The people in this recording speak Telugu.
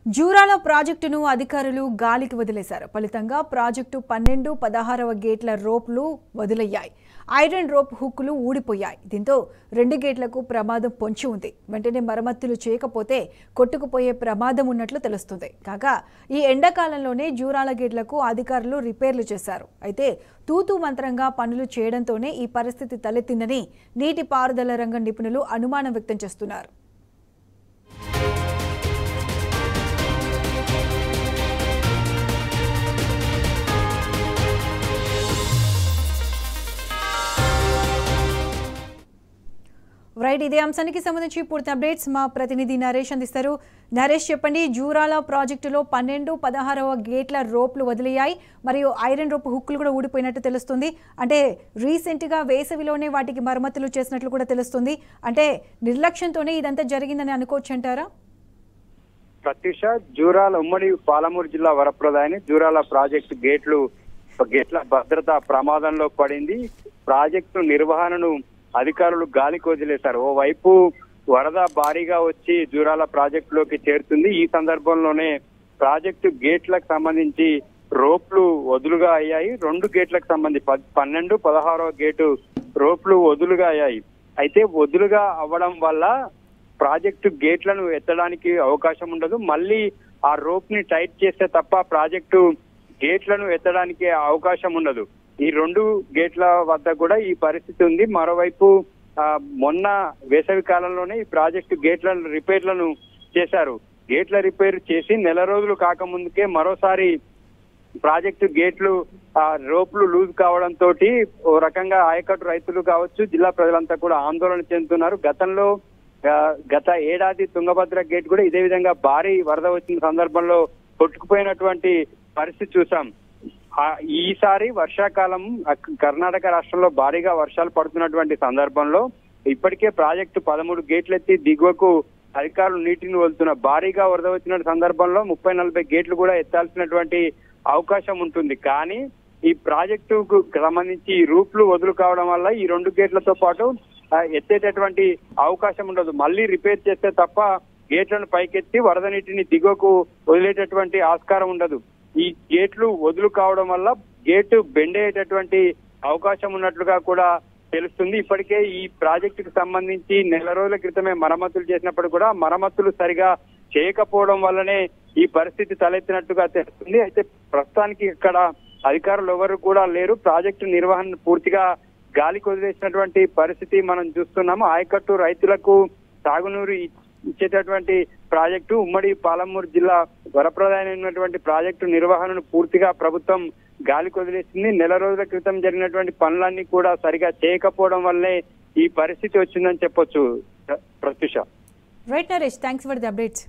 జూరాల ప్రాజెక్టును అధికారులు గాలికి వదిలేశారు. ఫలితంగా ప్రాజెక్టు 12, 16వ గేట్ల రోప్లు వదిలయ్యాయి. ఐరన్ రోప్ హుక్కులు ఊడిపోయాయి. దీంతో 2 గేట్లకు ప్రమాదం పొంచి ఉంది. వెంటనే మరమ్మతులు చేయకపోతే కొట్టుకుపోయే ప్రమాదం ఉన్నట్లు తెలుస్తుంది. కాగా ఈ ఎండాకాలంలోనే జూరాల గేట్లకు అధికారులు రిపేర్లు చేశారు. అయితే తూతూ మంత్రంగా పనులు చేయడంతోనే ఈ పరిస్థితి తలెత్తిందని నీటిపారుదల రంగం నిపుణులు అనుమానం వ్యక్తం చేస్తున్నారు. రైట్, ఇదే అంశానికి సంబంధించి పూర్తి అప్డేట్స్ మా ప్రతినిధి నరేష్ అందిస్తారు. నరేష్, చెప్పండి, జూరాల ప్రాజెక్టులో 12, 16వ గేట్ల రోప్లు వదిలేయాయి, మరియు ఐరన్ రోప్ హుక్కులు కూడా ఊడిపోయినట్టు తెలుస్తుంది. అంటే రీసెంట్గా వేసవిలోనే వాటికి మరమ్మతులు చేసినట్లు కూడా తెలుస్తుంది. అంటే నిర్లక్ష్యంతోనే ఇదంతా జరిగిందని అనుకోవచ్చు అంటారా? ప్రత్యూష, జూరాల ఉమ్మడి పాలమూరు జిల్లా వరప్రదాయని జూరాల ప్రాజెక్టు గేట్ల భద్రత ప్రమాదంలో పడింది. ప్రాజెక్టు నిర్వహణను అధికారులు గాలికి వదిలేశారు. ఓవైపు వరద భారీగా వచ్చి జూరాల ప్రాజెక్టులోకి చేరుతుంది. ఈ సందర్భంలోనే ప్రాజెక్టు గేట్లకు సంబంధించి రోప్లు వదులుగా అయ్యాయి. 2 గేట్లకు సంబంధించి 12, 16వ గేటు రోప్లు వదులుగా అయ్యాయి. అయితే వదులుగా అవ్వడం వల్ల ప్రాజెక్టు గేట్లను ఎత్తడానికి అవకాశం ఉండదు. మళ్ళీ ఆ రోప్ ని టైట్ చేస్తే తప్ప ప్రాజెక్టు గేట్లను ఎత్తడానికి అవకాశం ఉండదు. ఈ 2 గేట్ల వద్ద కూడా ఈ పరిస్థితి ఉంది. మరోవైపు మొన్న వేసవి కాలంలోనే ఈ ప్రాజెక్టు గేట్లను రిపేర్లను చేశారు. గేట్ల రిపేర్ చేసి నెల రోజులు కాకముందుకే మరోసారి ప్రాజెక్టు గేట్లు రోప్లు లూజ్ కావడంతో ఓ రకంగా ఆయకట్టు రైతులు కావచ్చు, జిల్లా ప్రజలంతా కూడా ఆందోళన చెందుతున్నారు. గత ఏడాది తుంగభద్ర గేట్ కూడా ఇదే విధంగా భారీ వరద వచ్చిన సందర్భంలో కొట్టుకుపోయినటువంటి పరిస్థితి చూసాం. ఈసారి వర్షాకాలం కర్ణాటక రాష్ట్రంలో భారీగా వర్షాలు పడుతున్నటువంటి సందర్భంలో ఇప్పటికే ప్రాజెక్టు 13 గేట్లు ఎత్తి దిగువకు అధికారులు నీటిని వదులుతున్న భారీగా వరద వచ్చిన సందర్భంలో 30-40 గేట్లు కూడా ఎత్తాల్సినటువంటి అవకాశం ఉంటుంది. కానీ ఈ ప్రాజెక్టుకు సంబంధించి రూప్లు వదులు కావడం వల్ల ఈ 2 గేట్లతో పాటు ఎత్తేటటువంటి అవకాశం ఉండదు. మళ్ళీ రిపేర్ చేస్తే తప్ప గేట్లను పైకెత్తి వరద నీటిని దిగువకు వదిలేటటువంటి ఆస్కారం ఉండదు. ఈ గేట్లు వదులు కావడం వల్ల గేటు బెండ్ అయ్యేటటువంటి అవకాశం ఉన్నట్లుగా కూడా తెలుస్తుంది. ఇప్పటికే ఈ ప్రాజెక్టుకు సంబంధించి నెల రోజుల క్రితమే మరమ్మతులు చేసినప్పుడు కూడా మరమ్మతులు సరిగా చేయకపోవడం వల్లనే ఈ పరిస్థితి తలెత్తినట్టుగా తెలుస్తుంది. అయితే ప్రస్తుతానికి ఇక్కడ అధికారులు ఎవరు కూడా లేరు. ప్రాజెక్టు నిర్వహణ పూర్తిగా గాలికి వదిలేసినటువంటి పరిస్థితి మనం చూస్తున్నాము. ఆయకట్టు రైతులకు సాగునీరు ఇచ్చేటటువంటి ప్రాజెక్టు ఉమ్మడి పాలమూరు జిల్లా వరప్రదాయమైనటువంటి ప్రాజెక్టు నిర్వహణను పూర్తిగా ప్రభుత్వం గాలికి వదిలేసింది. నెల రోజుల క్రితం జరిగినటువంటి పనులన్నీ కూడా సరిగా చేయకపోవడం వల్లే ఈ పరిస్థితి వచ్చిందని చెప్పొచ్చు. Pratyusha. Right Naresh, thanks for the updates.